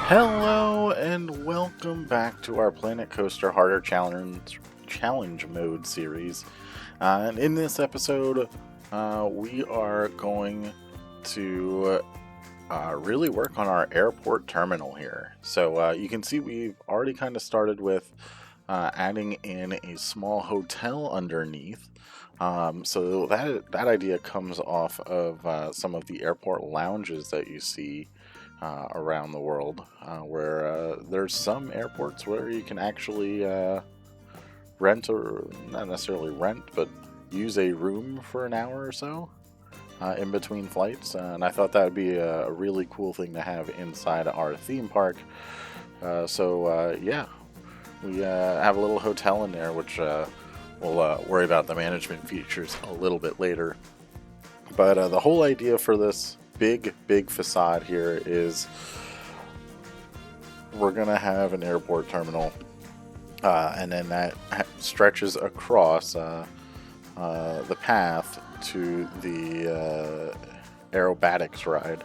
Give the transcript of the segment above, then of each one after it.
Hello and welcome back to our Planet Coaster Harder Challenge Mode series. And in this episode, we are going to really work on our airport terminal here. So you can see we've already kind of started with adding in a small hotel underneath. So that idea comes off of some of the airport lounges that you see around the world, where there's some airports where you can actually rent, or not necessarily rent, but use a room for an hour or so in between flights. And I thought that would be a really cool thing to have inside our theme park. Yeah, we have a little hotel in there, which we'll worry about the management features a little bit later. But the whole idea for this big facade here is we're gonna have an airport terminal, and then that stretches across the path to the aerobatics ride.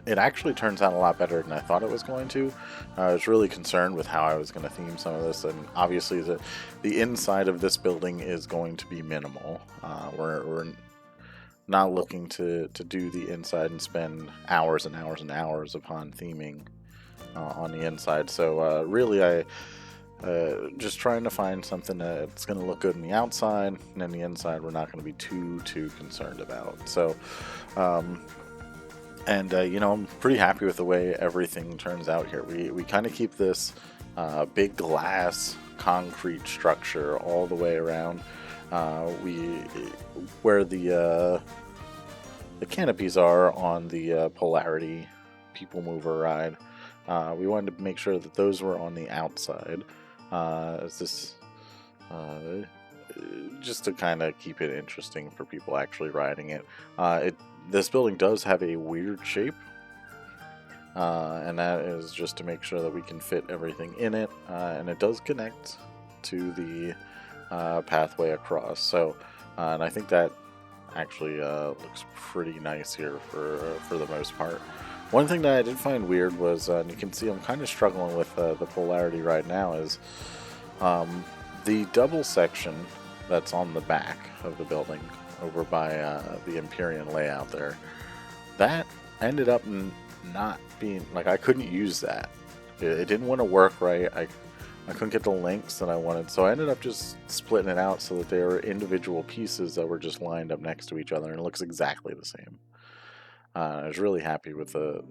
It actually turns out a lot better than I thought it was going to. I was really concerned with how I was going to theme some of this, and obviously the inside of this building is going to be minimal. We're not looking to do the inside and spend hours and hours and hours upon theming on the inside. So really, I just trying to find something that's going to look good on the outside, and then the inside we're not going to be too concerned about. So, I'm pretty happy with the way everything turns out here. We kind of keep this big glass concrete structure all the way around. Where the canopies are on the Polarity People Mover ride, we wanted to make sure that those were on the outside, just to kind of keep it interesting for people actually riding it. This building does have a weird shape, and that is just to make sure that we can fit everything in it, and it does connect to the pathway across. So, and I think that actually looks pretty nice here for the most part. One thing that I did find weird was, and you can see I'm kind of struggling with the Polarity right now, is the double section that's on the back of the building over by the Empyrean layout there. That ended up not being, like, I couldn't use that. It didn't want to work right. I couldn't get the links that I wanted, so I ended up just splitting it out so that they were individual pieces that were just lined up next to each other, and it looks exactly the same. I was really happy with the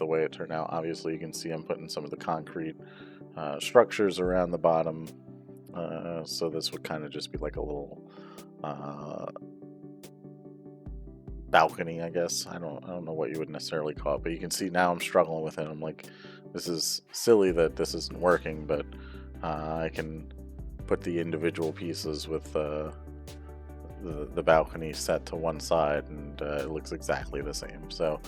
way it turned out. Obviously, you can see I'm putting some of the concrete structures around the bottom, so this would kind of just be like a little balcony, I guess. I don't know what you would necessarily call it, but you can see now I'm struggling with it. I'm like, this is silly that this isn't working, but I can put the individual pieces with the balcony set to one side, and it looks exactly the same. So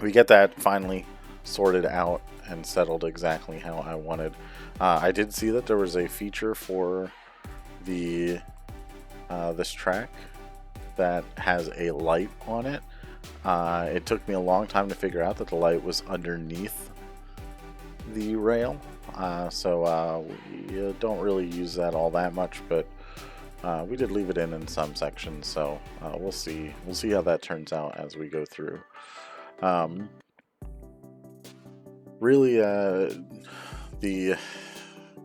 we get that finally sorted out and settled exactly how I wanted. I did see that there was a feature for the this track that has a light on it. It took me a long time to figure out that the light was underneath the rail, so we don't really use that all that much, but we did leave it in some sections, so we'll see how that turns out as we go through. Really, the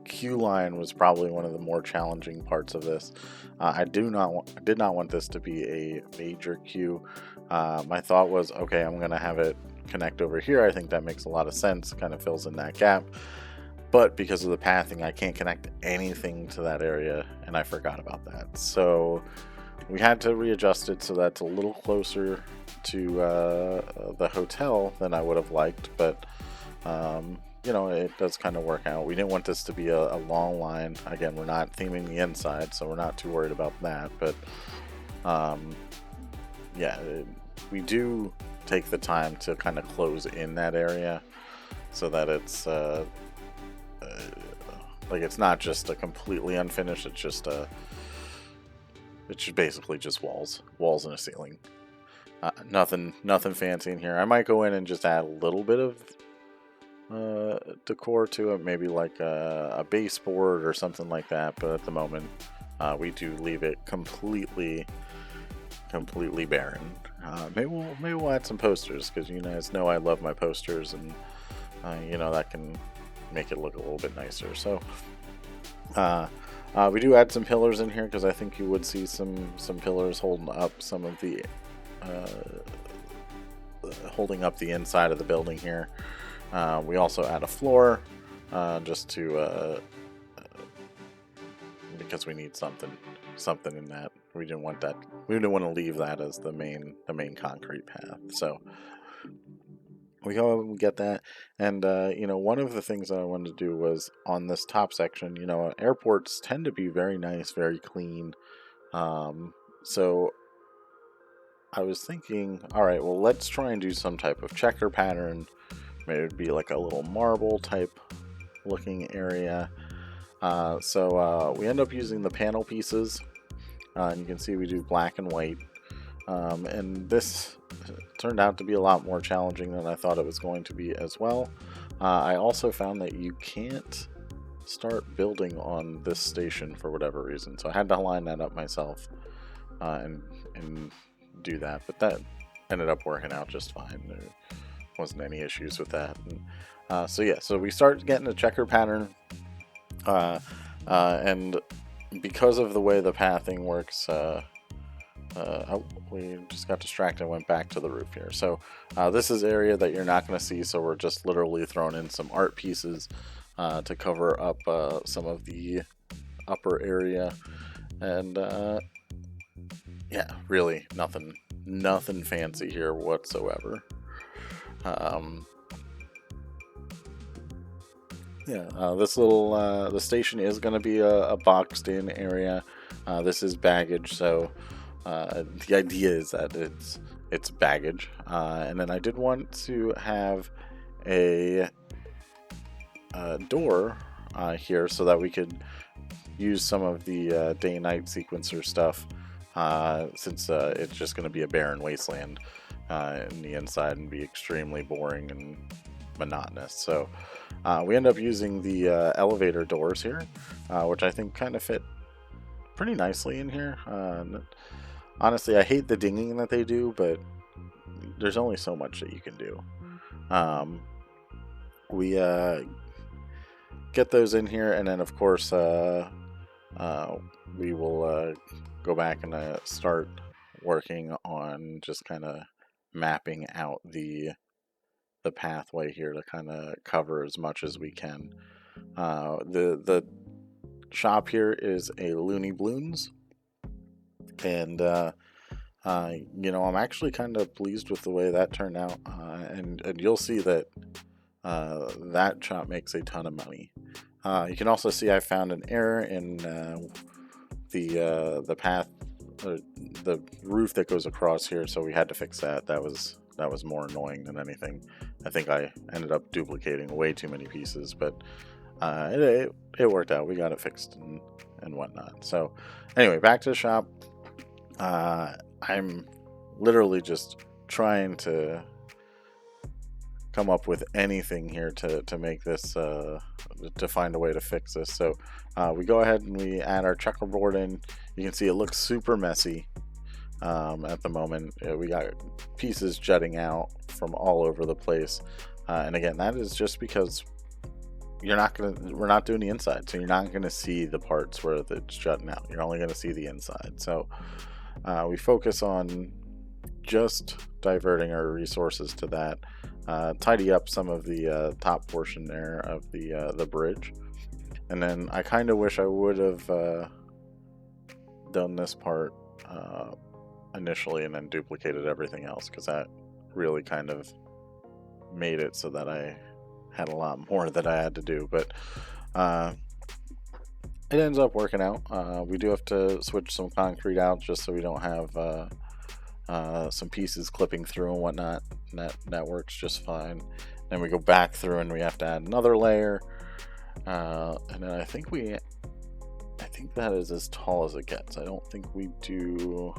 queue line was probably one of the more challenging parts of this. I did not want this to be a major queue. My thought was, okay, I'm gonna have it connect over here. I think that makes a lot of sense, kind of fills in that gap. But because of the pathing, I can't connect anything to that area, and I forgot about that. So we had to readjust it so that's a little closer to the hotel than I would have liked, but it does kind of work out. We didn't want this to be a long line. Again, we're not theming the inside, so we're not too worried about that. But we do take the time to kind of close in that area so that it's it's not just a completely unfinished. It's just basically just walls and a ceiling. Nothing fancy in here. I might go in and just add a little bit of decor to it, maybe like a baseboard or something like that. But at the moment, we do leave it completely barren. Maybe we'll add some posters, because you guys know I love my posters, and that can make it look a little bit nicer. So we do add some pillars in here, because I think you would see some pillars holding up some of the inside of the building here. We also add a floor, just to because we need something in that. We didn't want to leave that as the main concrete path. So we go and get that. And one of the things that I wanted to do was on this top section. Airports tend to be very nice, very clean. So I was thinking, all right, well, let's try and do some type of checker pattern. Maybe it'd be like a little marble type looking area. So we end up using the panel pieces, and you can see we do black and white. And this turned out to be a lot more challenging than I thought it was going to be as well. I also found that you can't start building on this station for whatever reason, so I had to line that up myself and do that. But that ended up working out just fine. There wasn't any issues with that. And, so we start getting a checker pattern, and because of the way the pathing works, we just got distracted and went back to the roof here. So this is area that you're not going to see, so we're just literally throwing in some art pieces to cover up some of the upper area. And yeah, really nothing fancy here whatsoever. This little the station is going to be a boxed in area. This is baggage, so the idea is that it's baggage. And then I did want to have a door here, so that we could use some of the day and night sequencer stuff, since it's just going to be a barren wasteland in the inside and be extremely boring and monotonous. So we end up using the elevator doors here, which I think kind of fit pretty nicely in here. Honestly, I hate the dinging that they do, but there's only so much that you can do. We get those in here, and then of course we will go back and start working on just kind of mapping out the pathway here to kind of cover as much as we can. The shop here is a Looney Balloons, and I'm actually kind of pleased with the way that turned out, and you'll see that that shop makes a ton of money. You can also see I found an error in the path, the roof that goes across here, so we had to fix that. That was more annoying than anything. I think I ended up duplicating way too many pieces, but it worked out. We got it fixed and whatnot. So anyway, back to the shop. I'm literally just trying to come up with anything here to make this, to find a way to fix this. So we go ahead and we add our checkerboard in. You can see it looks super messy at the moment. We got pieces jutting out from all over the place, and again, that is just because we're not doing the inside, so you're not gonna see the parts where it's jutting out. You're only gonna see the inside. So we focus on just diverting our resources to that, tidy up some of the top portion there of the bridge, and then I kind of wish I would have done this part initially and then duplicated everything else, because that really kind of made it so that I had a lot more that I had to do. But it ends up working out. We do have to switch some concrete out just so we don't have some pieces clipping through and whatnot, and that works just fine. Then we go back through and we have to add another layer, and then I think that is as tall as it gets. I don't think we do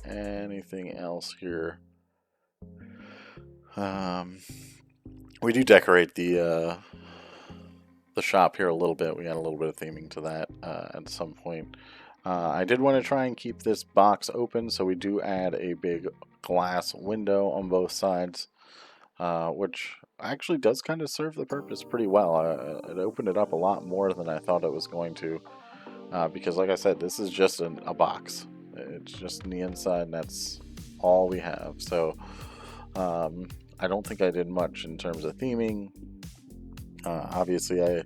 anything else here. We do decorate the shop here a little bit. We got a little bit of theming to that at some point. I did want to try and keep this box open, so we do add a big glass window on both sides, which actually does kind of serve the purpose pretty well. It opened it up a lot more than I thought it was going to, because like I said, this is just a box. It's just on the inside, and that's all we have. So I don't think I did much in terms of theming. Obviously, I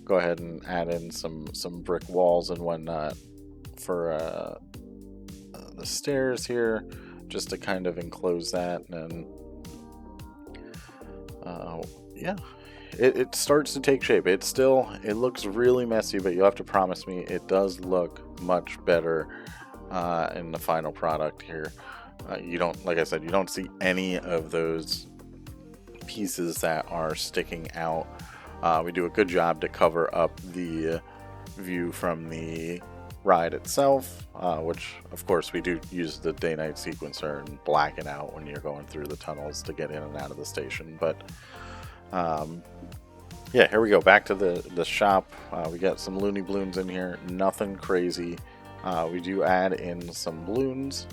go ahead and add in some brick walls and whatnot for the stairs here, just to kind of enclose that. And yeah, it starts to take shape. It looks really messy, but you have to promise me it does look much better in the final product here. You don't, like I said, you don't see any of those pieces that are sticking out. We do a good job to cover up the view from the ride itself, which of course we do use the day-night sequencer and blacken out when you're going through the tunnels to get in and out of the station. But yeah, here we go, back to the shop. We got some Looney Balloons in here, nothing crazy. We do add in some balloons,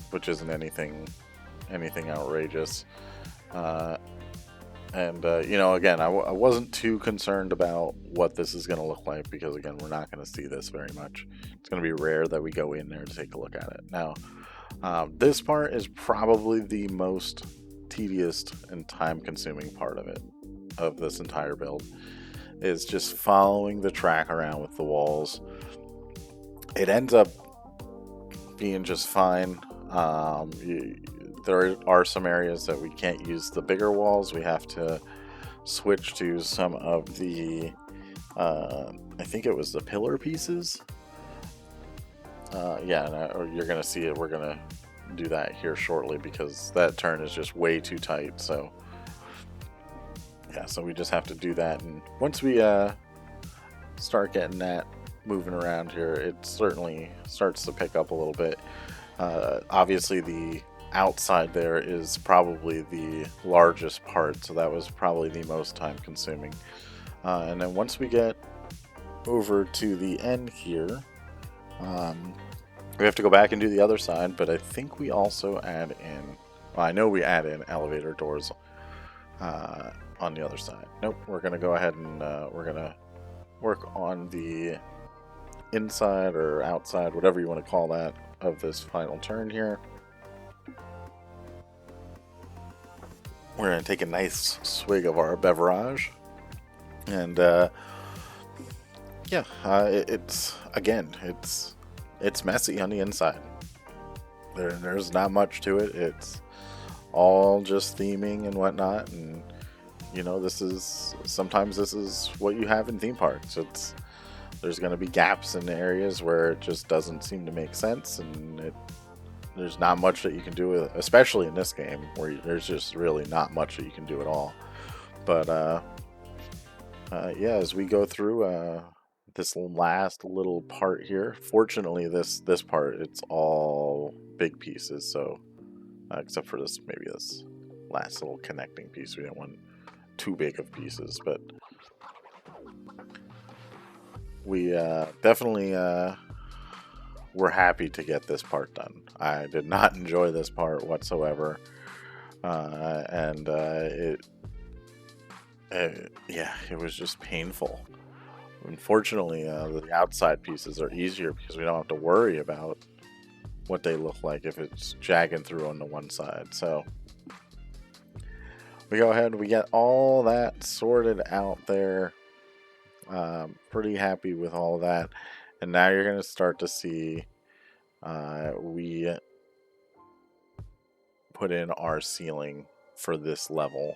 which isn't anything outrageous. You know, again, I wasn't too concerned about what this is going to look like, because again, we're not going to see this very much. It's going to be rare that we go in there to take a look at it. Now, this part is probably the most tedious and time-consuming part of this entire build, is just following the track around with the walls. It ends up being just fine. There are some areas that we can't use the bigger walls. We have to switch to some of the, I think it was the pillar pieces. Yeah, you're going to see it. We're going to do that here shortly, because that turn is just way too tight. So, yeah, so we just have to do that. And once we start getting that moving around here, it certainly starts to pick up a little bit. Obviously, the outside there is probably the largest part, so that was probably the most time consuming. And then once we get over to the end here, we have to go back and do the other side, but I think we also add in, well, I know we add in elevator doors on the other side. Nope, we're going to go ahead and we're going to work on the inside or outside, whatever you want to call that, of this final turn here. We're going to take a nice swig of our beverage, and yeah, it's messy on the inside. There's not much to it. It's all just theming and whatnot, and you know, sometimes this is what you have in theme parks. There's going to be gaps in areas where it just doesn't seem to make sense, and there's not much that you can do with it, especially in this game, where there's just really not much that you can do at all. But yeah, as we go through this last little part here, fortunately this part, it's all big pieces, so except for maybe this last little connecting piece, we didn't want too big of pieces, but we definitely we're happy to get this part done. I did not enjoy this part whatsoever, and yeah, it was just painful. Unfortunately, the outside pieces are easier because we don't have to worry about what they look like if it's jagging through on the one side. So we go ahead, we get all that sorted out there. Pretty happy with all of that. And now you're going to start to see we put in our ceiling for this level.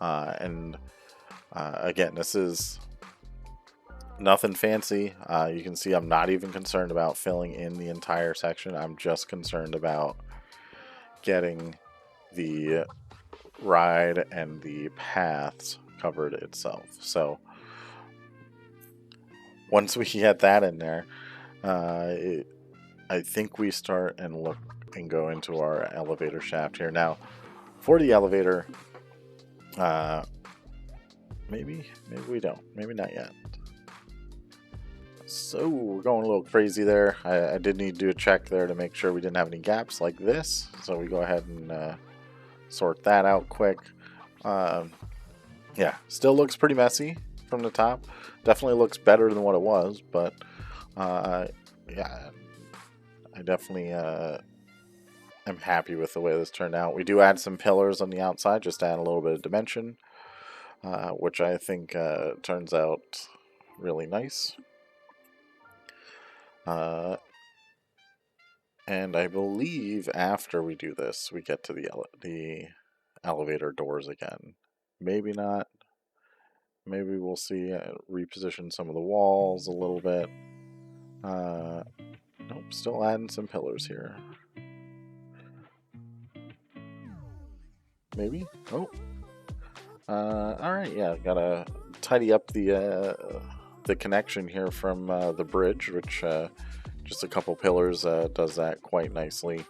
And again, this is nothing fancy. You can see I'm not even concerned about filling in the entire section. I'm just concerned about getting the ride and the paths covered itself. So once we get that in there, I think we start and look and go into our elevator shaft here. Now, for the elevator, maybe we don't. Maybe not yet. So we're going a little crazy there. I did need to do a check there to make sure we didn't have any gaps like this. So we go ahead and sort that out quick. Yeah, still looks pretty messy from the top. Definitely looks better than what it was, but yeah, I definitely am happy with the way this turned out. We do add some pillars on the outside, just to add a little bit of dimension, which I think turns out really nice. And I believe after we do this, we get to the elevator doors again. Maybe not. Maybe we'll see. Reposition some of the walls a little bit. Nope, still adding some pillars here. Maybe. Oh. All right. Yeah, gotta tidy up the connection here from the bridge, which just a couple pillars does that quite nicely.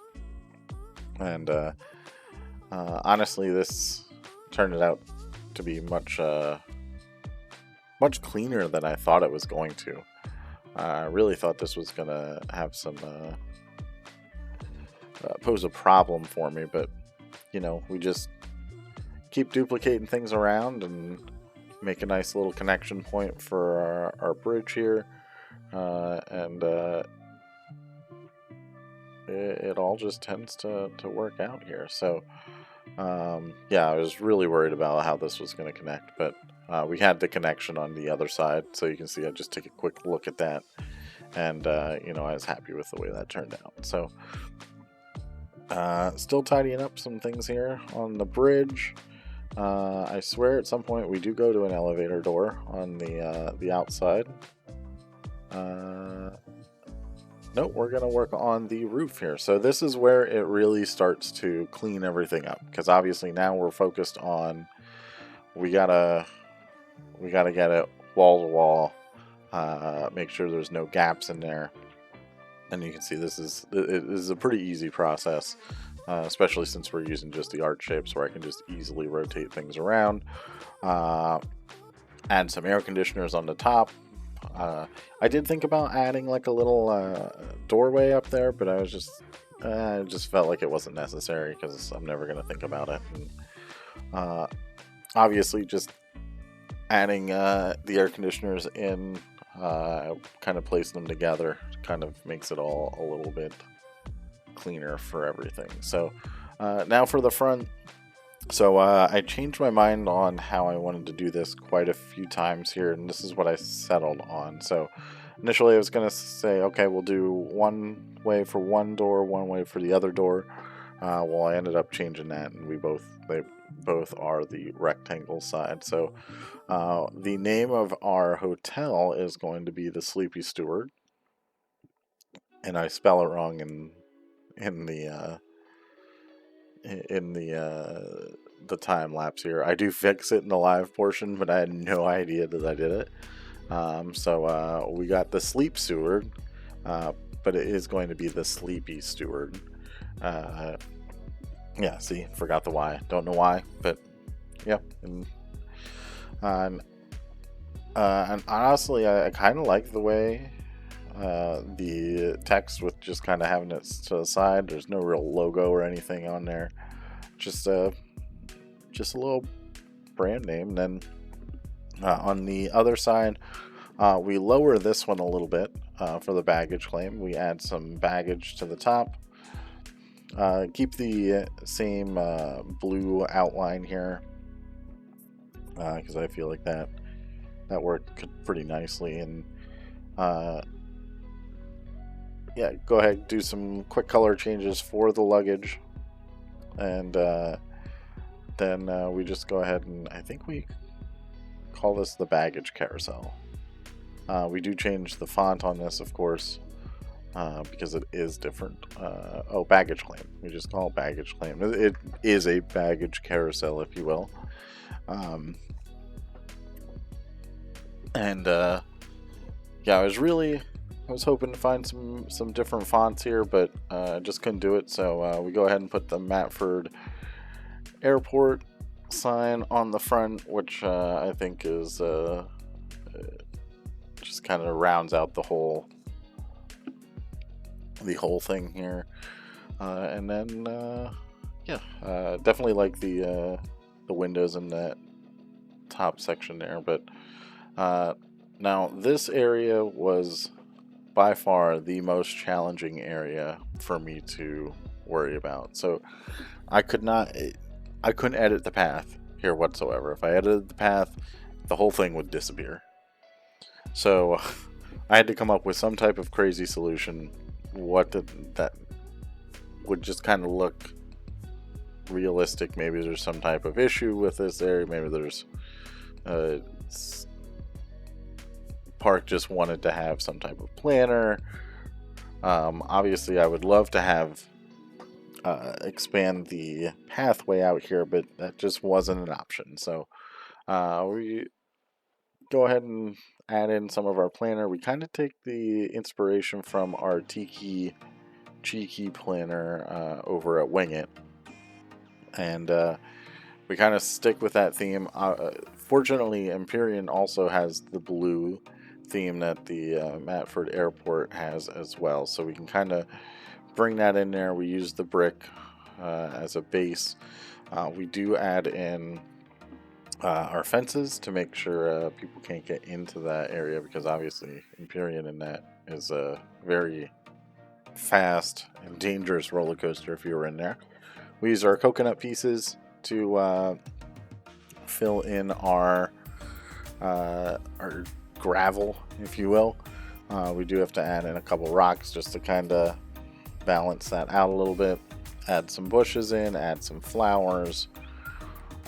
And honestly, this turned out to be much cleaner than I thought it was going to. I really thought this was gonna have some pose a problem for me, but you know, we just keep duplicating things around and make a nice little connection point for our bridge here, and it all just tends to work out here. So yeah, I was really worried about how this was going to connect, but we had the connection on the other side, so you can see I just took a quick look at that, and you know, I was happy with the way that turned out. So still tidying up some things here on the bridge. I swear at some point we do go to an elevator door on the outside. Nope, we're going to work on the roof here. So this is where it really starts to clean everything up, because obviously now we're focused on we gotta get it wall to wall, make sure there's no gaps in there. And you can see this is a pretty easy process, especially since we're using just the arch shapes, where I can just easily rotate things around. Add some air conditioners on the top. I did think about adding like a little doorway up there, but I just felt like it wasn't necessary, because I'm never going to think about it. And, obviously, just adding the air conditioners in, kind of placing them together, kind of makes it all a little bit cleaner for everything. So now for the front. So I changed my mind on how I wanted to do this quite a few times here, and this is what I settled on. So initially I was going to say, okay, we'll do one way for one door, one way for the other door. Well, I ended up changing that, and they both are the rectangle side. So the name of our hotel is going to be the Sleepy Steward, and I spell it wrong in the time lapse here. I do fix it in the live portion, but I had no idea that I did it. So we got the Sleep Steward, but it is going to be the Sleepy Steward. Yeah, see, forgot the Y. Don't know why, but yeah. And honestly, I kind of like the way the text with just kind of having it to the side. There's no real logo or anything on there. Just a little brand name. And then on the other side, we lower this one a little bit for the baggage claim. We add some baggage to the top. Keep the same blue outline here, because I feel like that worked pretty nicely. And yeah, go ahead, do some quick color changes for the luggage, and then we just go ahead and I think we call this the baggage carousel. We do change the font on this, of course, because it is different. Baggage claim. We just call it baggage claim. It is a baggage carousel, if you will. yeah, I was hoping to find some different fonts here, but I just couldn't do it. So we go ahead and put the Mattford Airport sign on the front, which I think is just kind of rounds out the whole thing here. And then yeah, definitely like the windows in that top section there. But now this area was by far the most challenging area for me to worry about. So I couldn't edit the path here whatsoever. If I edited the path, the whole thing would disappear. So I had to come up with some type of crazy solution that would just kind of look realistic. Maybe there's some type of issue with this area. Maybe there's park just wanted to have some type of planner. Obviously, I would love to have expand the pathway out here, but that just wasn't an option. So we go ahead and add in some of our planner. We kind of take the inspiration from our Tiki Cheeky planner over at Wing It, and we kind of stick with that theme. Fortunately, Empyrean also has the blue theme that the Mattford Airport has as well, so we can kind of bring that in there. We use the brick as a base. We do add in our fences to make sure people can't get into that area, because obviously Empyrean in that is a very fast and dangerous roller coaster if you were in there. We use our coconut pieces to fill in our gravel, if you will. We do have to add in a couple rocks just to kind of balance that out a little bit. Add some bushes in, add some flowers,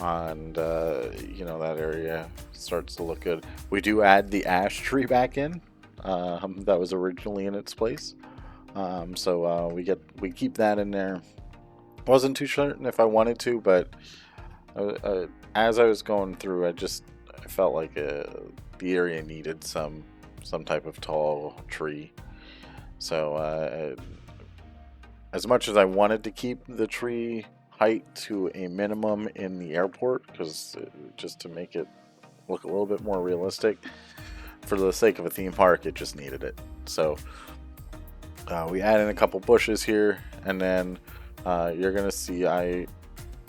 and that area starts to look good. We do add the ash tree back in that was originally in its place, so we keep that in there. Wasn't too certain if I wanted to, but as I was going through, I felt like the area needed some type of tall tree. So as much as I wanted to keep the tree height to a minimum in the airport, because just to make it look a little bit more realistic, for the sake of a theme park, it just needed it. So we add in a couple bushes here, and then you're gonna see I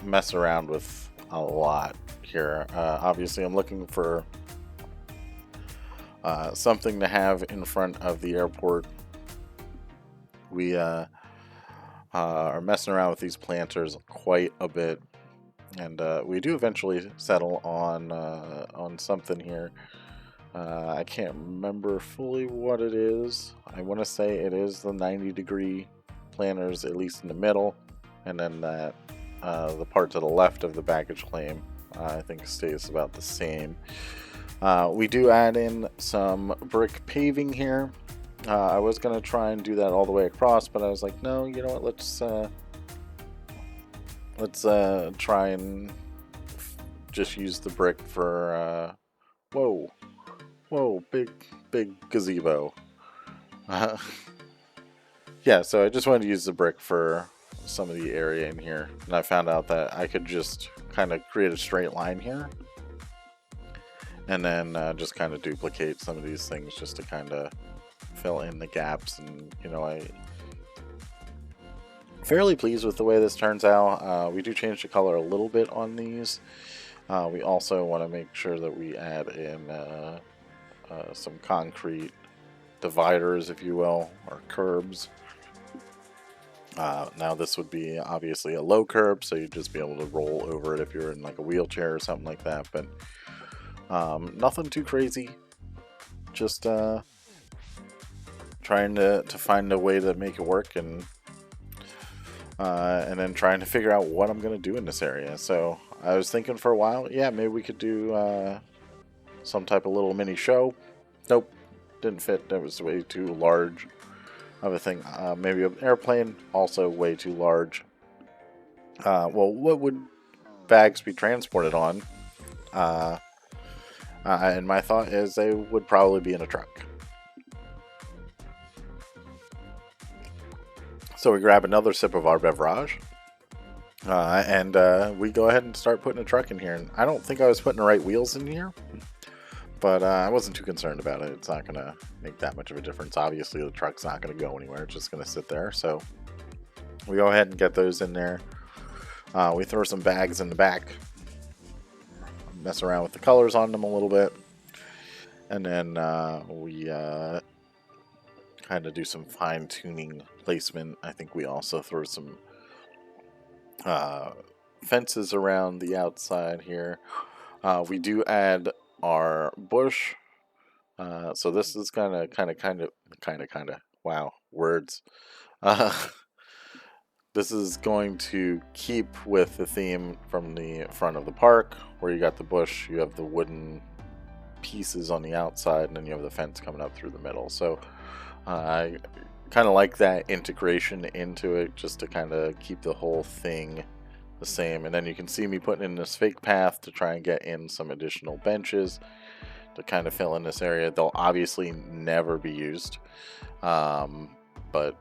mess around with a lot here. Obviously, I'm looking for something to have in front of the airport. We are messing around with these planters quite a bit, and we do eventually settle on something here. I can't remember fully what it is. I want to say it is the 90-degree planters, at least in the middle, and then that the part to the left of the baggage claim I think stays about the same. We do add in some brick paving here. I was going to try and do that all the way across, but I was like, no, you know what, let's try and just use the brick for whoa, big gazebo. Yeah, so I just wanted to use the brick for some of the area in here, and I found out that I could just kind of create a straight line here, and then just kind of duplicate some of these things just to kind of fill in the gaps. And I fairly pleased with the way this turns out. We do change the color a little bit on these. We also want to make sure that we add in some concrete dividers, if you will, or curbs. Now this would be obviously a low curb, so you'd just be able to roll over it if you're in like a wheelchair or something like that, but nothing too crazy. Just trying to find a way to make it work, and then trying to figure out what I'm going to do in this area. So I was thinking for a while, yeah, maybe we could do some type of little mini show. Nope, didn't fit. That was way too large of a thing. Maybe an airplane, also way too large. Well, what would bags be transported on? And my thought is they would probably be in a truck. So we grab another sip of our beverage. And we go ahead and start putting a truck in here. And I don't think I was putting the right wheels in here, but I wasn't too concerned about it. It's not going to make that much of a difference. Obviously, the truck's not going to go anywhere. It's just going to sit there. So we go ahead and get those in there. We throw some bags in the back, mess around with the colors on them a little bit, and then we kind of do some fine-tuning placement. I think we also throw some fences around the outside here. We do add our bush. So this is kind of, wow, words. This is going to keep with the theme from the front of the park, where you got the bush, you have the wooden pieces on the outside, and then you have the fence coming up through the middle. So I kind of like that integration into it, just to kind of keep the whole thing the same. And then you can see me putting in this fake path to try and get in some additional benches to kind of fill in this area. They'll obviously never be used, but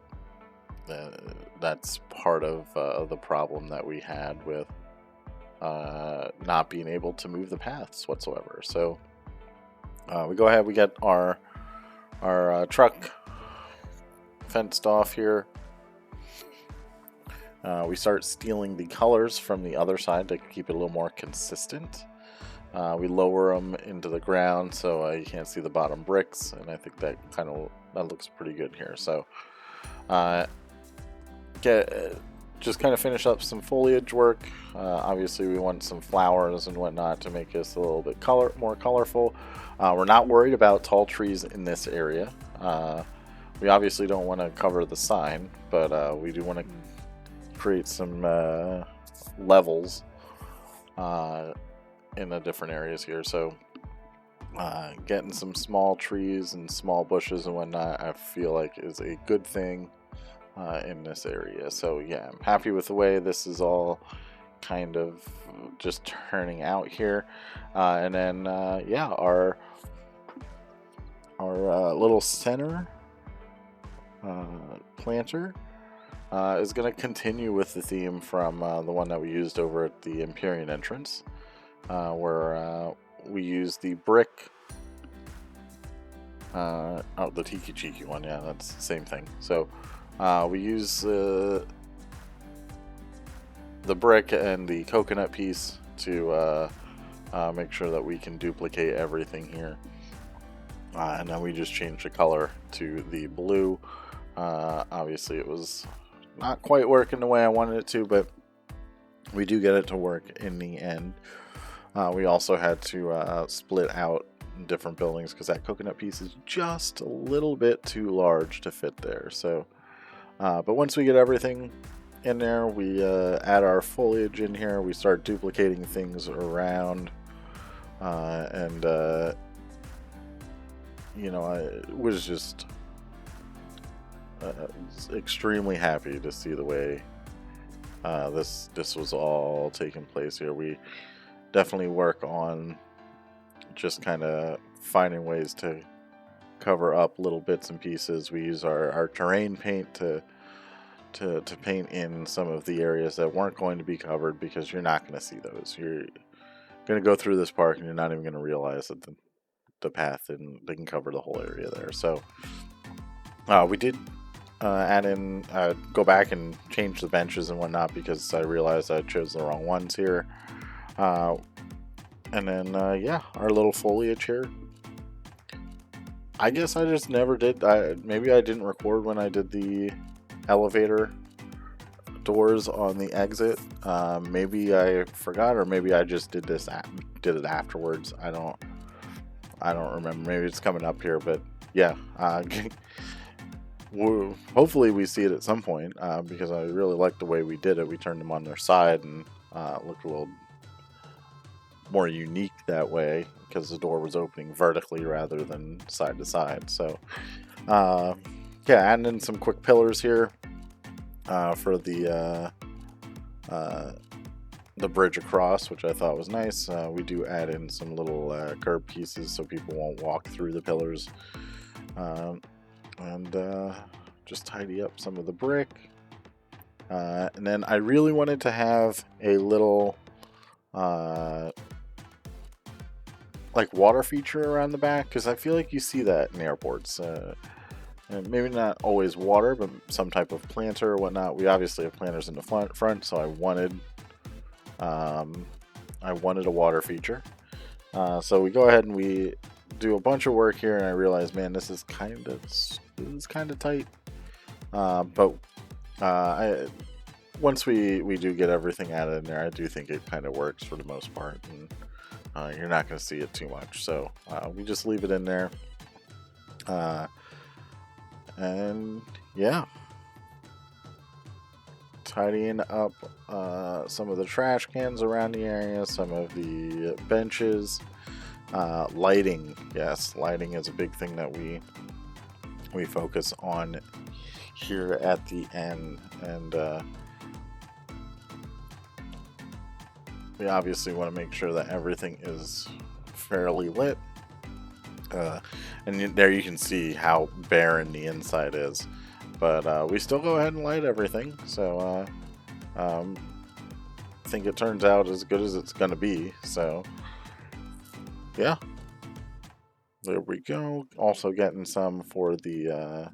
that's part of the problem that we had with not being able to move the paths whatsoever. So we go ahead, we get our truck fenced off here. We start stealing the colors from the other side to keep it a little more consistent. We lower them into the ground so you can't see the bottom bricks, and I think that looks pretty good here. So just kind of finish up some foliage work. Obviously we want some flowers and whatnot to make this a little bit more colorful. We're not worried about tall trees in this area. We obviously don't want to cover the sign, but we do want to create some levels in the different areas here. So getting some small trees and small bushes and whatnot, I feel like is a good thing in this area. So yeah, I'm happy with the way this is all kind of just turning out here. And then yeah, our little center planter is going to continue with the theme from the one that we used over at the Empyrean entrance, where we use the brick. The Tiki Chiki one, yeah, that's the same thing. So we use the brick and the coconut piece to make sure that we can duplicate everything here. And then we just change the color to the blue. Obviously it was not quite working the way I wanted it to, but we do get it to work in the end. We also had to split out different buildings because that coconut piece is just a little bit too large to fit there. So but once we get everything in there, we add our foliage in here, we start duplicating things around, and you know, I was just extremely happy to see the way this was all taking place here. We definitely work on just kind of finding ways to cover up little bits and pieces. We use our terrain paint to paint in some of the areas that weren't going to be covered, because you're not going to see those. You're going to go through this park and you're not even going to realize that the path and they can cover the whole area there. So we did add in, go back and change the benches and whatnot, because I realized I chose the wrong ones here. And then yeah, our little foliage here. I guess I just never did. Maybe I didn't record when I did the elevator doors on the exit. Maybe I forgot, or maybe I just did it afterwards. I don't remember. Maybe it's coming up here, but yeah. Hopefully we see it at some point, because I really like the way we did it. We turned them on their side and looked a little more unique that way, because the door was opening vertically rather than side to side. So yeah, adding in some quick pillars here for the bridge across, which I thought was nice. We do add in some little curb pieces so people won't walk through the pillars, and just tidy up some of the brick. And then I really wanted to have a little like water feature around the back, because I feel like you see that in airports. And maybe not always water, but some type of planter or whatnot. We obviously have planters in the front, so I wanted a water feature. So we go ahead and we do a bunch of work here, and I realize, man, this is kind of tight. But once we do get everything added in there, I do think it kind of works for the most part, and you're not going to see it too much. So we just leave it in there, and yeah, tidying up some of the trash cans around the area, some of the benches. Lighting, yes, lighting is a big thing that we focus on here at the end, and we obviously want to make sure that everything is fairly lit. And there you can see how barren the inside is, but we still go ahead and light everything. So I think it turns out as good as it's going to be. So yeah, there we go. Also getting some for the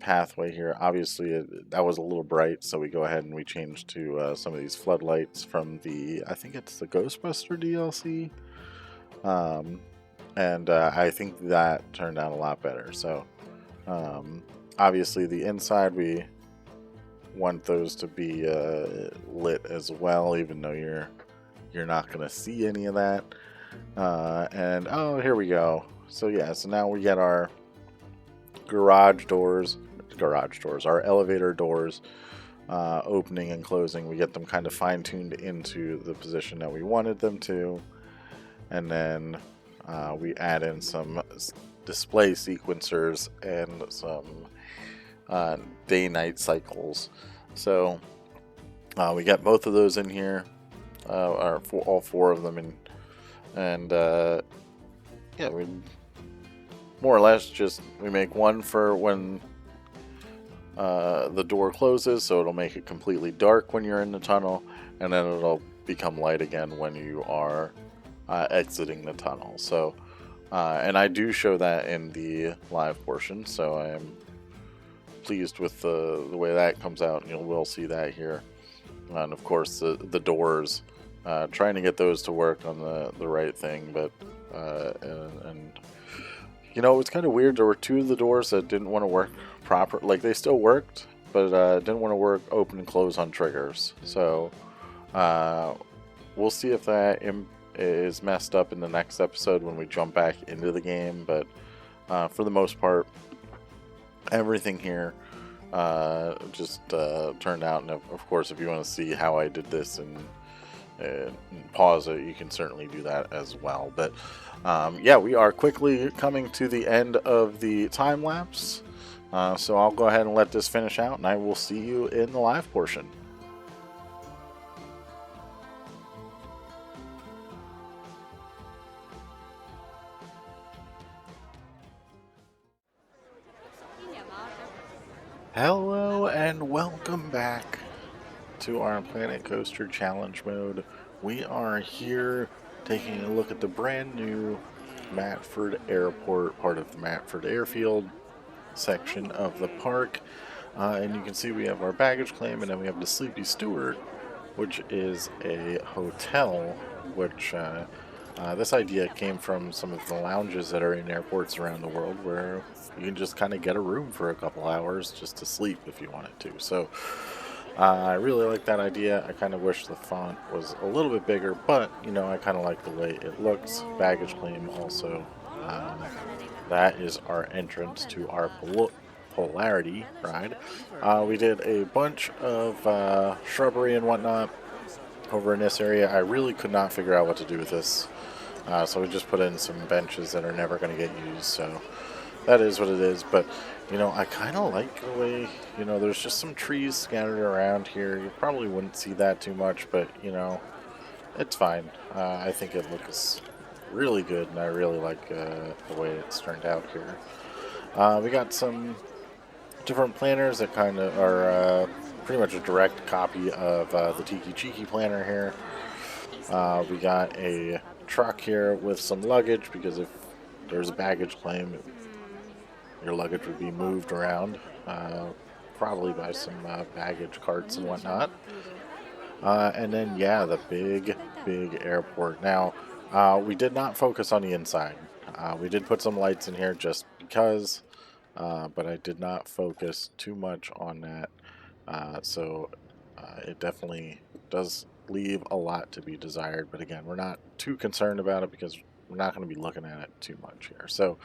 pathway here. Obviously that was a little bright, so we go ahead and we change to some of these floodlights from I think it's the Ghostbuster DLC. And I think that turned out a lot better. So obviously the inside, we want those to be lit as well, even though you're not going to see any of that. And oh, here we go. So yeah, so now we get our garage doors, our elevator doors opening and closing. We get them kind of fine-tuned into the position that we wanted them to, and then we add in some display sequencers and some day-night cycles. So we got both of those in here, or all four of them, and yeah, we more or less just we make one for when the door closes, so it'll make it completely dark when you're in the tunnel, and then it'll become light again when you are exiting the tunnel. So and I do show that in the live portion, so I am pleased with the way that comes out, and you will see that here. And of course the doors, trying to get those to work on the right thing, but and you know, it's kind of weird. There were two of the doors that didn't want to work proper. Like, they still worked, but didn't want to work open and close on triggers. So we'll see if that is messed up in the next episode when we jump back into the game. But for the most part, everything here just turned out. And of course, if you want to see how I did this and pause it, you can certainly do that as well. But yeah, we are quickly coming to the end of the time lapse, so I'll go ahead and let this finish out, and I will see you in the live portion. Hello and welcome back to our Planet Coaster Challenge mode. We are here taking a look at the brand new Mattford Airport, part of the Mattford Airfield section of the park. And you can see we have our baggage claim, and then we have the Sleepy Steward, which is a hotel, which this idea came from some of the lounges that are in airports around the world, where you can just kind of get a room for a couple hours just to sleep if you wanted to. So I really like that idea. I kind of wish the font was a little bit bigger, but you know, I kind of like the way it looks. Baggage claim also. That is our entrance to our Polarity ride. We did a bunch of shrubbery and whatnot over in this area. I really could not figure out what to do with this, so we just put in some benches that are never going to get used. So that is what it is. But you know, I kind of like the way, you know, there's just some trees scattered around here. You probably wouldn't see that too much, but you know, it's fine. I think it looks really good, and I really like the way it's turned out here. We got some different planners that kind of are pretty much a direct copy of the Tiki Cheeky planner here. We got a truck here with some luggage, because if there's a baggage claim, your luggage would be moved around, probably by some baggage carts and whatnot. And then, yeah, the big airport. Now, we did not focus on the inside. We did put some lights in here just because, but I did not focus too much on that. So it definitely does leave a lot to be desired. But again, we're not too concerned about it because we're not going to be looking at it too much here. So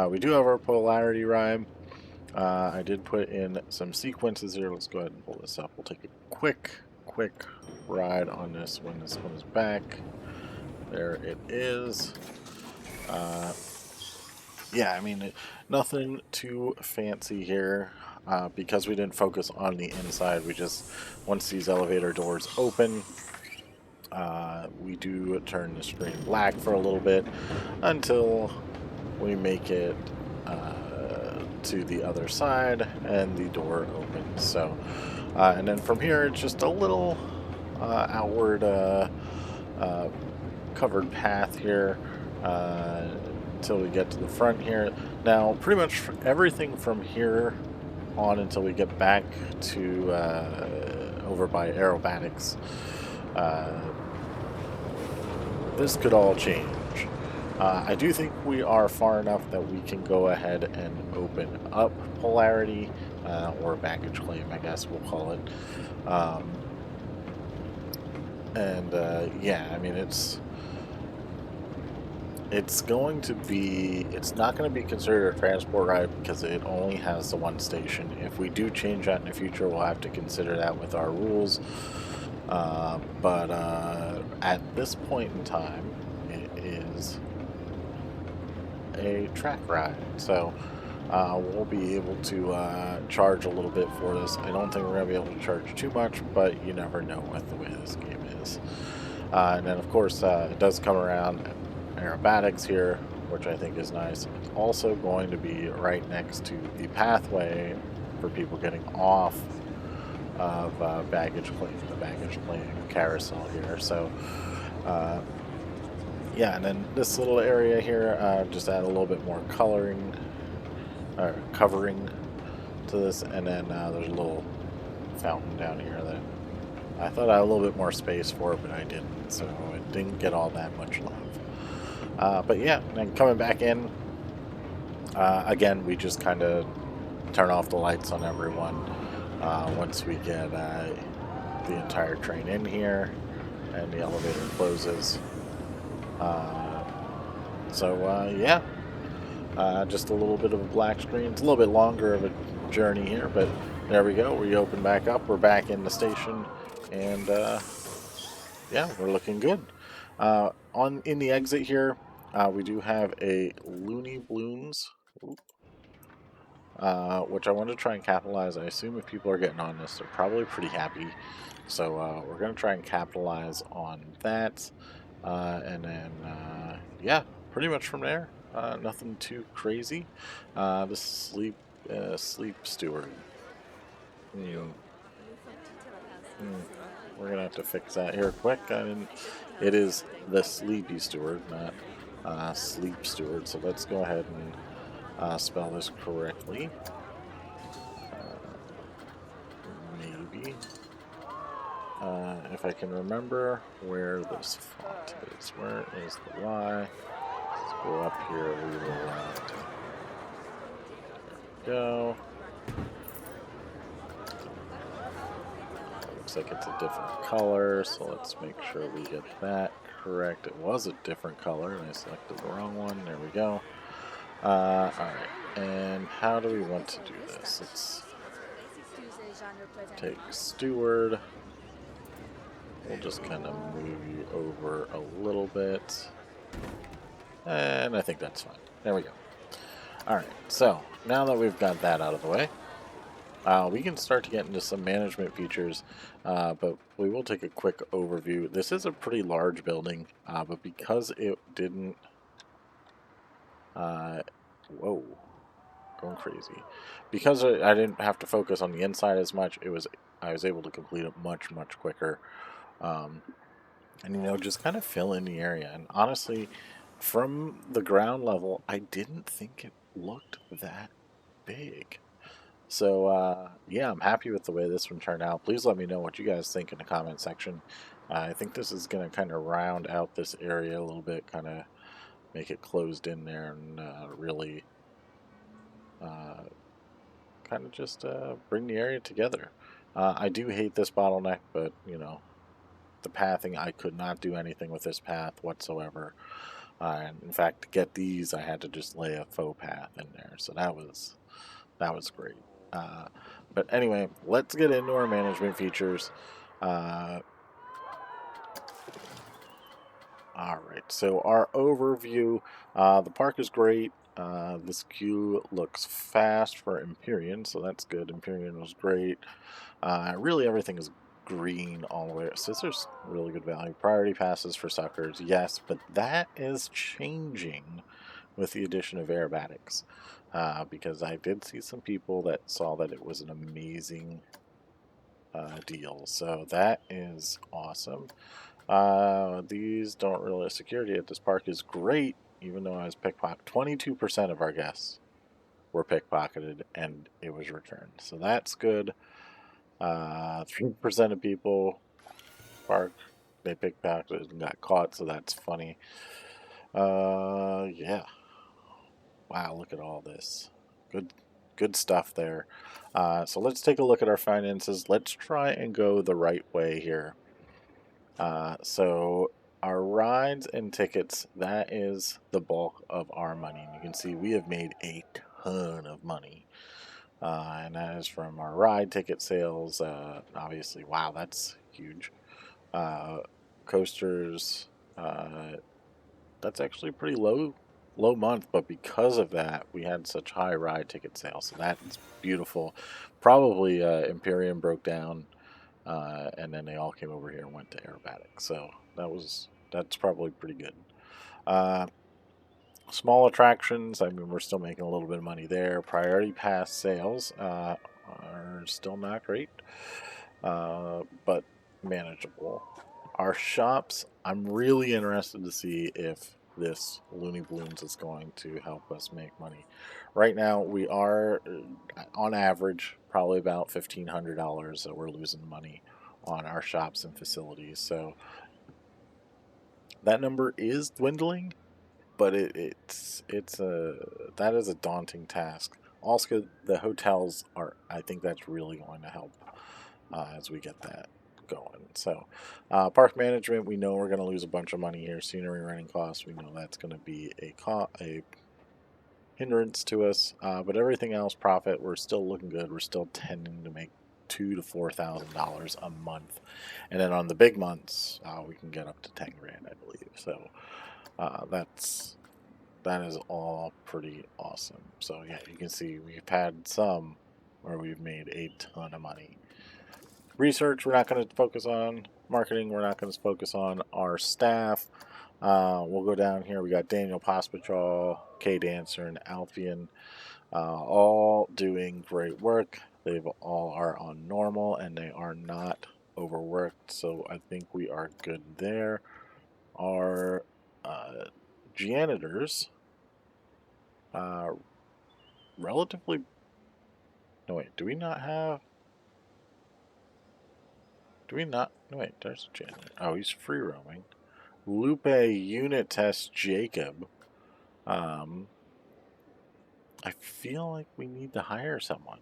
we do have our polarity rhyme. I did put in some sequences here. Let's go ahead and pull this up. We'll take a quick ride on this when this comes back. There it is. Yeah, I mean, nothing too fancy here. Because we didn't focus on the inside, we just, once these elevator doors open, we do turn the screen black for a little bit until we make it to the other side and the door opens. So, and then from here, it's just a little outward covered path here until we get to the front here. Now, pretty much everything from here on until we get back to over by aerobatics, this could all change. I do think we are far enough that we can go ahead and open up polarity, or baggage claim, I guess we'll call it. Yeah, I mean, it's going to be, it's not going to be considered a transport ride because it only has the one station. If we do change that in the future, we'll have to consider that with our rules. But at this point in time, it is a track ride. So we'll be able to charge a little bit for this. I don't think we're going to be able to charge too much, but you never know with the way this game is. And then, of course, it does come around aerobatics here, which I think is nice. It's also going to be right next to the pathway for people getting off of baggage claim, the baggage claim carousel here. So yeah, and then this little area here, just add a little bit more coloring or covering to this, and then there's a little fountain down here that I thought I had a little bit more space for it, but I didn't, so it didn't get all that much love. But yeah, then coming back in, again, we just kind of turn off the lights on everyone once we get the entire train in here and the elevator closes. Yeah, just a little bit of a black screen. It's a little bit longer of a journey here, but there we go. We open back up. We're back in the station, and yeah, we're looking good. In the exit here, we do have a Looney Balloons, which I want to try and capitalize. I assume if people are getting on this, they're probably pretty happy. So we're going to try and capitalize on that. And then, yeah, pretty much from there, nothing too crazy. The sleep steward. We're gonna have to fix that here quick. It is the sleepy steward, not sleep steward. So let's go ahead and spell this correctly. Maybe. If I can remember where this font is. Where is the Y? Let's go up here. We will go. Looks like it's a different color, so let's make sure we get that correct. It was a different color, and I selected the wrong one. There we go. Alright, and how do we want to do this? Let's take steward. We'll just kind of move you over a little bit. And I think that's fine. There we go. Alright, so now that we've got that out of the way, we can start to get into some management features, but we will take a quick overview. This is a pretty large building, but because it didn't... whoa. going crazy. Because I didn't have to focus on the inside as much, I was able to complete it much, much quicker. Um, and, just kind of fill in the area. And honestly, from the ground level, I didn't think it looked that big. So, yeah, I'm happy with the way this one turned out. Please let me know what you guys think in the comment section. I think this is going to kind of round out this area a little bit, kind of make it closed in there, and really uh, kind of just bring the area together. I do hate this bottleneck, but, the pathing, I could not do anything with this path whatsoever. And in fact, to get these, I had to just lay a faux path in there. So that was great. But anyway, let's get into our management features. All right, so our overview. The park is great. This queue looks fast for Empyrean, so that's good. Empyrean was great. Really, everything is green all the way. So there's really good value. Priority passes for suckers, yes, but that is changing with the addition of aerobatics. Because I did see some people that saw that it was an amazing deal. So that is awesome. These don't really. Security at this park is great, even though I was pickpocketed. 22% of our guests were pickpocketed and it was returned. So that's good. 3% of people park, they pickpocketed and got caught, so that's funny. Yeah. Wow, look at all this. Good stuff there. So let's take a look at our finances. Let's try and go the right way here. So our rides and tickets, that is the bulk of our money. And you can see we have made a ton of money. And that is from our ride ticket sales. Obviously, wow, that's huge. Coasters, that's actually pretty low month, but because of that, we had such high ride ticket sales. So that's beautiful. Probably Imperium broke down, and then they all came over here and went to aerobatic. So that's probably pretty good. Small attractions, I mean, we're still making a little bit of money there. Priority pass sales are still not great, but manageable. Our shops, I'm really interested to see if this Looney Balloons is going to help us make money. Right now, we are, on average, probably about $1,500 that we're losing money on our shops and facilities. So that number is dwindling, but that is a daunting task. Also, the hotels are. I think that's really going to help as we get that going. So, park management, we know we're going to lose a bunch of money here. Scenery renting costs, we know that's going to be a hindrance to us. But everything else, profit, we're still looking good. We're still tending to make $2,000 to $4,000 a month, and then on the big months, we can get up to 10 grand, I believe. So that is all pretty awesome. So yeah, you can see we've had some where we've made a ton of money. Research, we're not going to focus on. Marketing, we're not going to focus on. Our staff, we'll go down here. We got Daniel Pospitrol, K Dancer, and Alfian, all doing great work. They all are on normal and they are not overworked, so I think we are good there. Our janitors, relatively. No, wait, do we not have. Do we not? No, wait, there's a janitor. Oh, he's free roaming. Lupe unit test Jacob. I feel like we need to hire someone.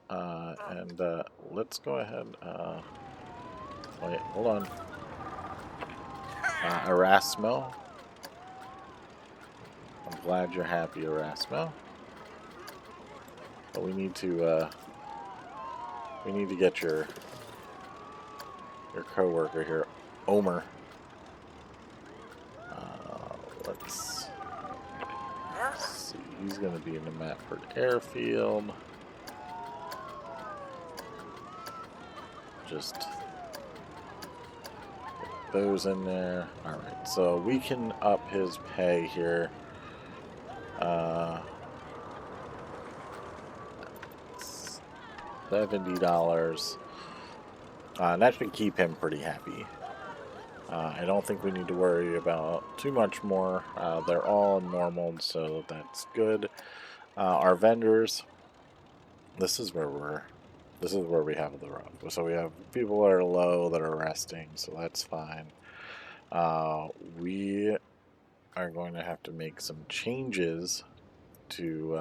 And let's go ahead. Wait, hold on. Erasmo. I'm glad you're happy, Erasmo. But we need to get your coworker here, Omer. Let's see. He's going to be in the Mattford airfield. Just put those in there. All right, so we can up his pay here $70. And that should keep him pretty happy. I don't think we need to worry about too much more. They're all normal, so that's good. Our vendors, this is where we have the rub. So we have people that are low that are resting, so that's fine. We are going to have to make some changes to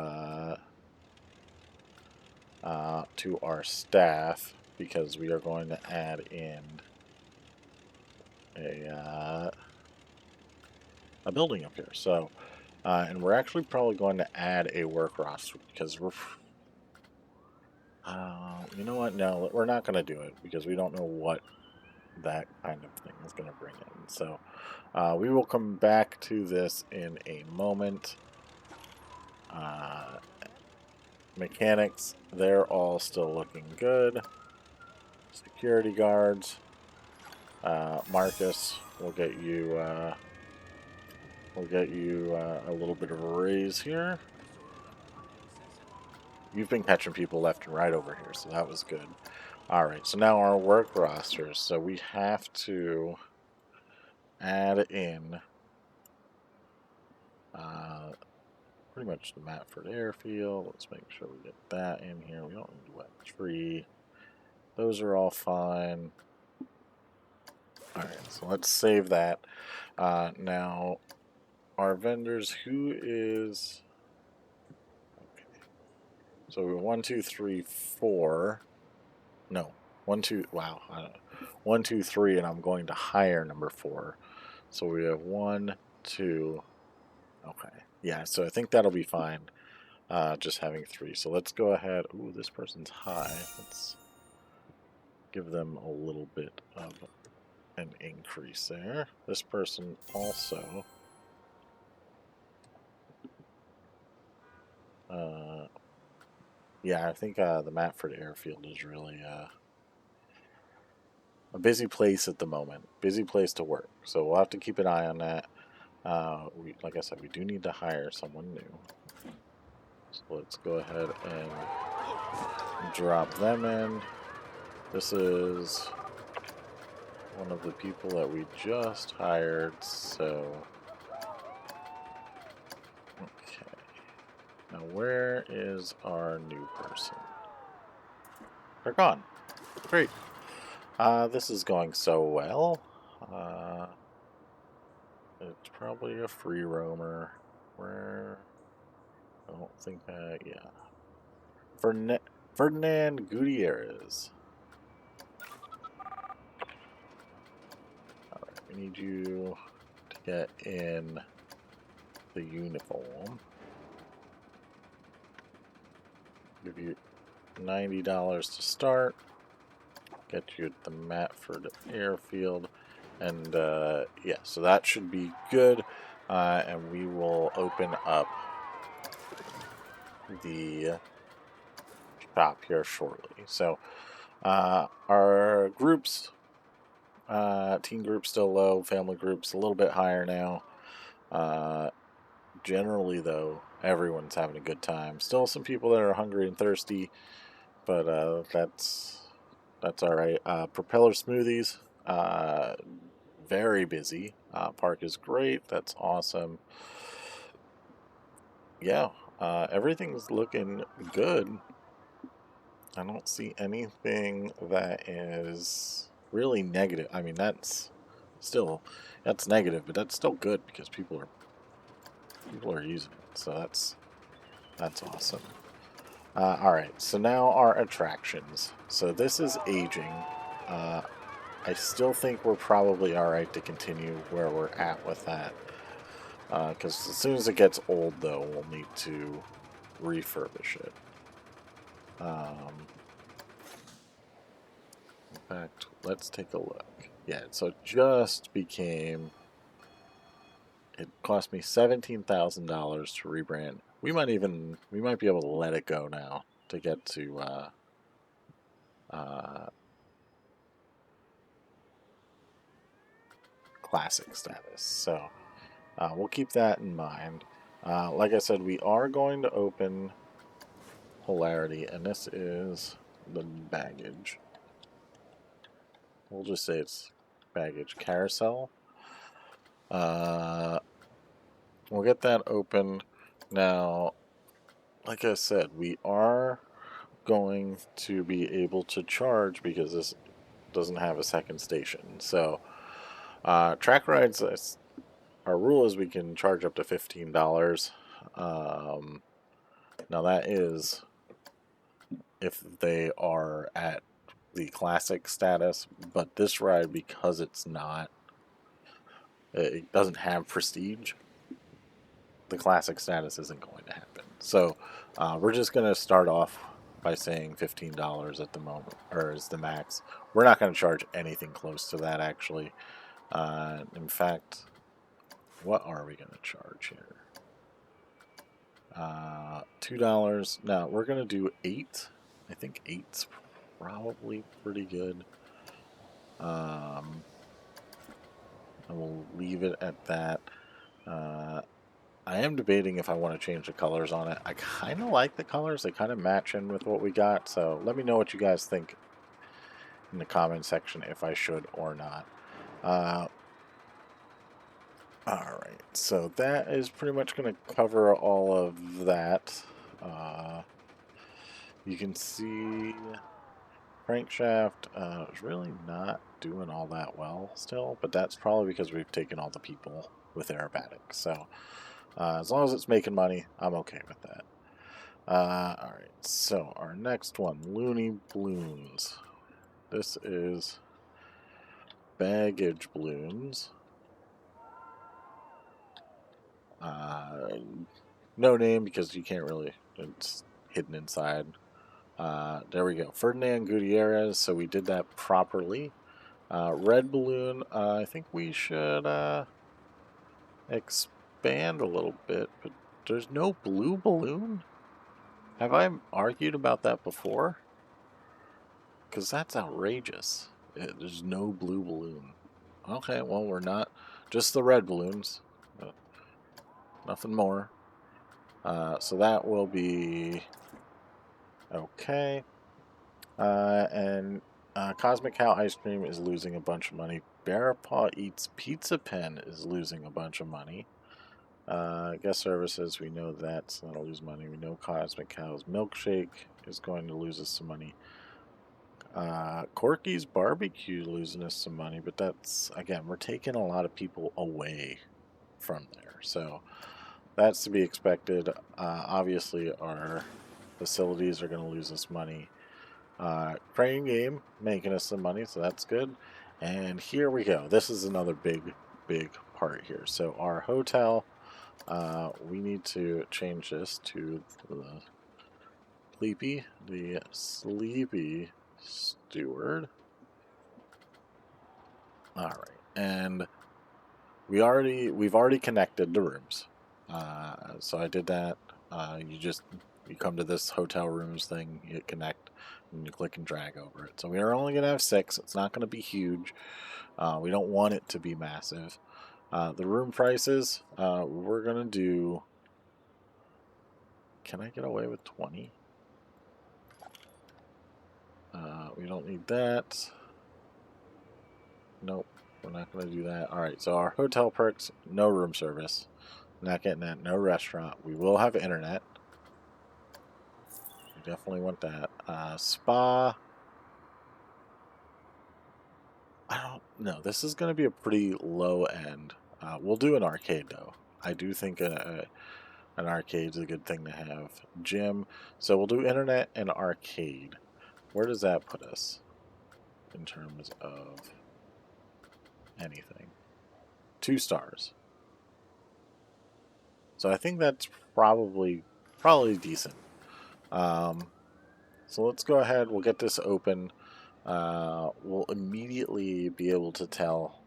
our staff because we are going to add in a building up here. So, and we're actually probably going to add a work roster because we're. You know what? No, we're not going to do it because we don't know what that kind of thing is going to bring in. So, we will come back to this in a moment. Mechanics, they're all still looking good. Security guards. Marcus, we'll get you a little bit of a raise here. You've been catching people left and right over here, so that was good. All right, so now our work rosters. So we have to add in pretty much the Mattford airfield. Let's make sure we get that in here. We don't need wet tree. Those are all fine. All right, so let's save that. Now, our vendors, who is... Okay. So we have 1, 2, 3, 4. No, 1, 2, wow. I don't know. 1, 2, 3, and I'm going to hire number 4. So we have 1, 2. Okay. Yeah, so I think that'll be fine. Just having 3. So let's go ahead. Ooh, this person's high. Let's give them a little bit of an increase there. This person also. Yeah, I think the Mattford airfield is really a busy place at the moment. Busy place to work. So we'll have to keep an eye on that. Like I said, we do need to hire someone new. So let's go ahead and drop them in. This is one of the people that we just hired, so... Okay. Now where is our new person? They're gone. Great. This is going so well. It's probably a free roamer. Where... I don't think yeah. Ferdinand Gutierrez. Alright, we need you to get in the uniform. Give you $90 to start. Get you at the Mattford airfield. And yeah, so that should be good. And we will open up the shop here shortly. So our groups, teen group still low, family groups a little bit higher now. Generally though, everyone's having a good time. Still some people that are hungry and thirsty, but that's all right. Propeller smoothies, very busy. Park is great. That's awesome. Yeah, everything's looking good. I don't see anything that is really negative. I mean, that's negative, but that's still good because people are using it. So that's awesome. All right, so now our attractions. So this is aging. I still think we're probably all right to continue where we're at with that. Because as soon as it gets old, though, we'll need to refurbish it. In fact, let's take a look. Yeah, so it just became... It cost me $17,000 to rebrand. We might be able to let it go now to get to classic status. So we'll keep that in mind. Like I said, we are going to open Polarity, and this is the baggage. We'll just say it's baggage carousel. We'll get that open. Now, like I said, we are going to be able to charge because this doesn't have a second station. So, track rides, our rule is we can charge up to $15. Now, that is if they are at the classic status, but this ride, because it's not, it doesn't have prestige, the classic status isn't going to happen. So we're just going to start off by saying $15 at the moment, or is the max. We're not going to charge anything close to that, actually. In fact, what are we going to charge here? $2. Now, we're going to do 8. I think 8's probably pretty good. And we'll leave it at that. I am debating if I want to change the colors on it. I kind of like the colors. They kind of match in with what we got. So let me know what you guys think in the comment section if I should or not. Alright, so that is pretty much going to cover all of that. You can see Crankshaft is really not doing all that well still, but that's probably because we've taken all the people with aerobatics. So as long as it's making money, I'm okay with that. Alright, so our next one, Looney Balloons. This is baggage balloons. No name because you can't really, it's hidden inside. There we go. Ferdinand Gutierrez, so we did that properly. Red balloon, I think we should expand a little bit, but there's no blue balloon? Have I argued about that before? Because that's outrageous. There's no blue balloon. Okay, well, we're not. Just the red balloons. Nothing more. So that will be okay. And Cosmic Cow Ice Cream is losing a bunch of money. Bearpaw Eats Pizza Pen is losing a bunch of money. Guest services, we know that's going to lose money. We know Cosmic Cow's Milkshake is going to lose us some money. Corky's Barbecue losing us some money, but that's, again, we're taking a lot of people away from there. So that's to be expected. Obviously, our facilities are going to lose us money. Crane Game making us some money, so that's good. And here we go. This is another big part here. So our hotel, we need to change this to the Sleepy Steward. All right, and we've already connected the rooms. So I did that. You come to this hotel rooms thing, you hit connect, and you click and drag over it. So we are only going to have 6. It's not going to be huge. We don't want it to be massive. The room prices, we're going to do... Can I get away with 20? We don't need that. Nope, we're not going to do that. Alright, so our hotel perks, no room service. Not getting that. No restaurant. We will have internet. We definitely want that. Spa. I don't know. This is going to be a pretty low end. We'll do an arcade, though. I do think an arcade is a good thing to have. Gym. So we'll do internet and arcade. Where does that put us in terms of anything? 2 stars. So I think that's probably decent. So let's go ahead. We'll get this open. We'll immediately be able to tell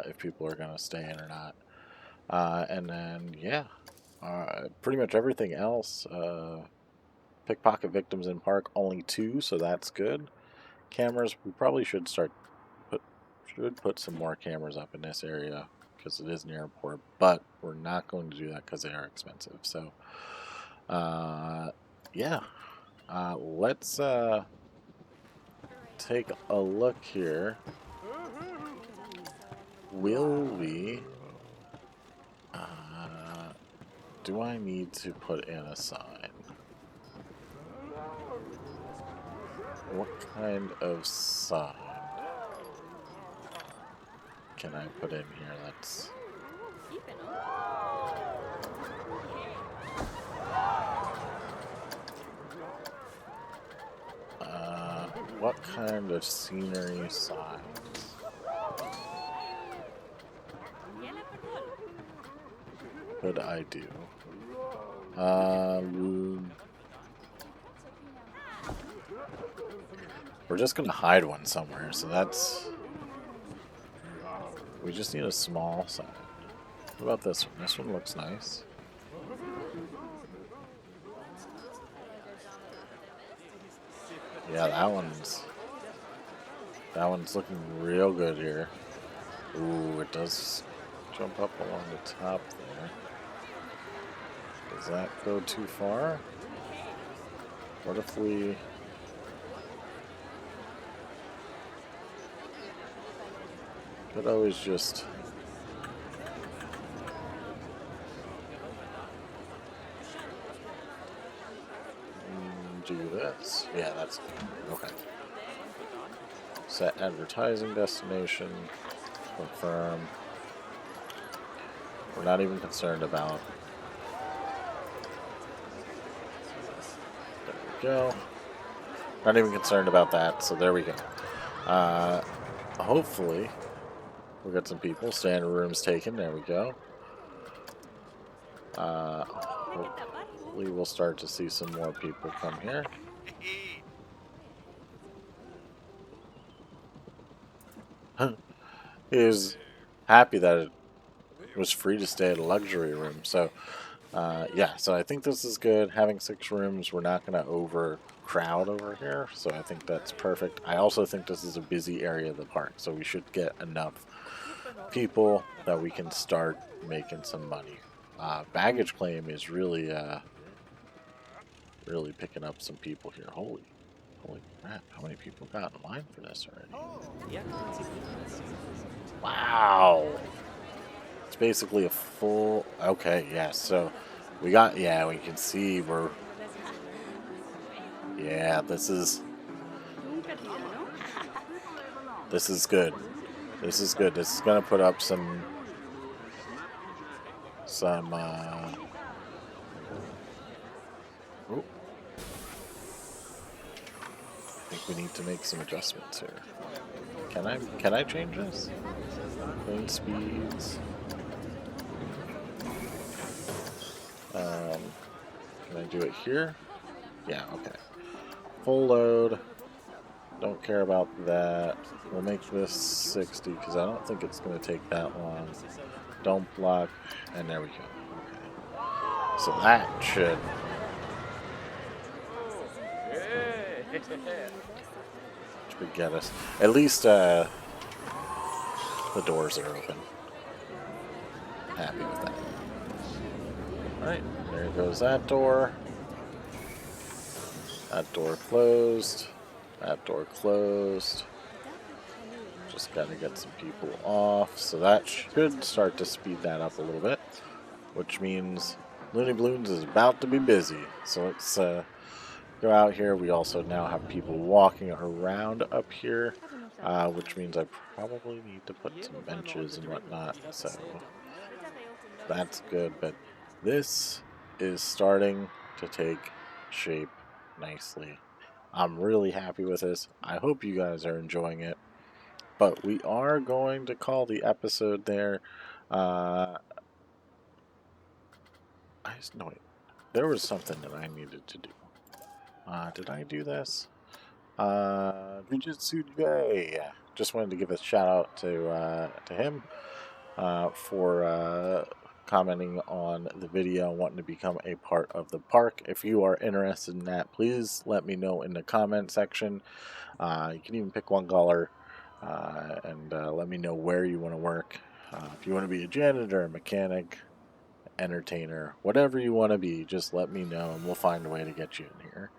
if people are going to stay in or not. And then, yeah, pretty much everything else. Pickpocket victims in park, only 2, so that's good. Cameras, we probably should put some more cameras up in this area because it is an airport, but we're not going to do that because they are expensive. So, yeah, let's take a look here. Will we... do I need to put in a sign? What kind of sign can I put in here? Let's... what kind of scenery signs could I do? We're just gonna hide one somewhere, so that's... We just need a small sign. What about this one? This one looks nice. Yeah, that one's looking real good here. Ooh, it does jump up along the top there. Does that go too far? What if we... could always just... do this. Yeah, that's good. Okay. Set advertising destination. Confirm. We're not even concerned about... There we go. Not even concerned about that, so there we go. Hopefully, we'll get some people. Standard rooms taken. There we go. Hopefully, we'll start to see some more people come here. He was happy that it was free to stay at a luxury room. So, yeah, so I think this is good. Having 6 rooms, we're not going to overcrowd over here. So I think that's perfect. I also think this is a busy area of the park. So we should get enough people that we can start making some money. Baggage claim is really, really picking up some people here. Holy crap, how many people got in line for this already? Wow. It's basically a full... Okay, yeah, so we got... Yeah, we can see we're... Yeah, this is... This is good. This is good. This is going to put up some... Ooh. I think we need to make some adjustments here. Can I change this? Plane speeds. Can I do it here? Yeah, okay. Full load. Don't care about that. We'll make this 60 because I don't think it's going to take that long. Don't block. And there we go. Okay. So that should... should get us. At least the doors are open. Happy with that. Alright, there goes that door. That door closed. That door closed. Just gotta get some people off. So that should start to speed that up a little bit. Which means Looney Balloons is about to be busy. So let's go out here. We also now have people walking around up here. Which means I probably need to put some benches and whatnot. So that's good. But this is starting to take shape nicely. I'm really happy with this. I hope you guys are enjoying it. But we are going to call the episode there. No, wait. There was something that I needed to do. Did I do this? Jujutsu Jay. Just wanted to give a shout out to him for commenting on the video and wanting to become a part of the park. If you are interested in that, please let me know in the comment section. You can even pick $1 and let me know where you want to work. If you want to be a janitor, mechanic, entertainer, whatever you want to be, just let me know and we'll find a way to get you in here.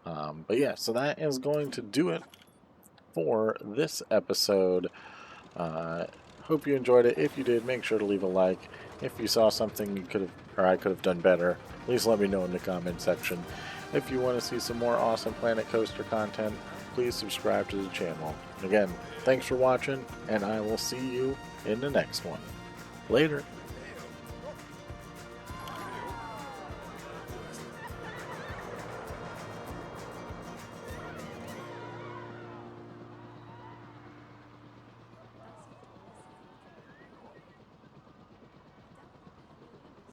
But yeah, so that is going to do it for this episode. Hope you enjoyed it. If you did, make sure to leave a like. If you saw something you could have, or I could have done better, please let me know in the comment section. If you want to see some more awesome Planet Coaster content, please subscribe to the channel. Again, thanks for watching, and I will see you in the next one. Later.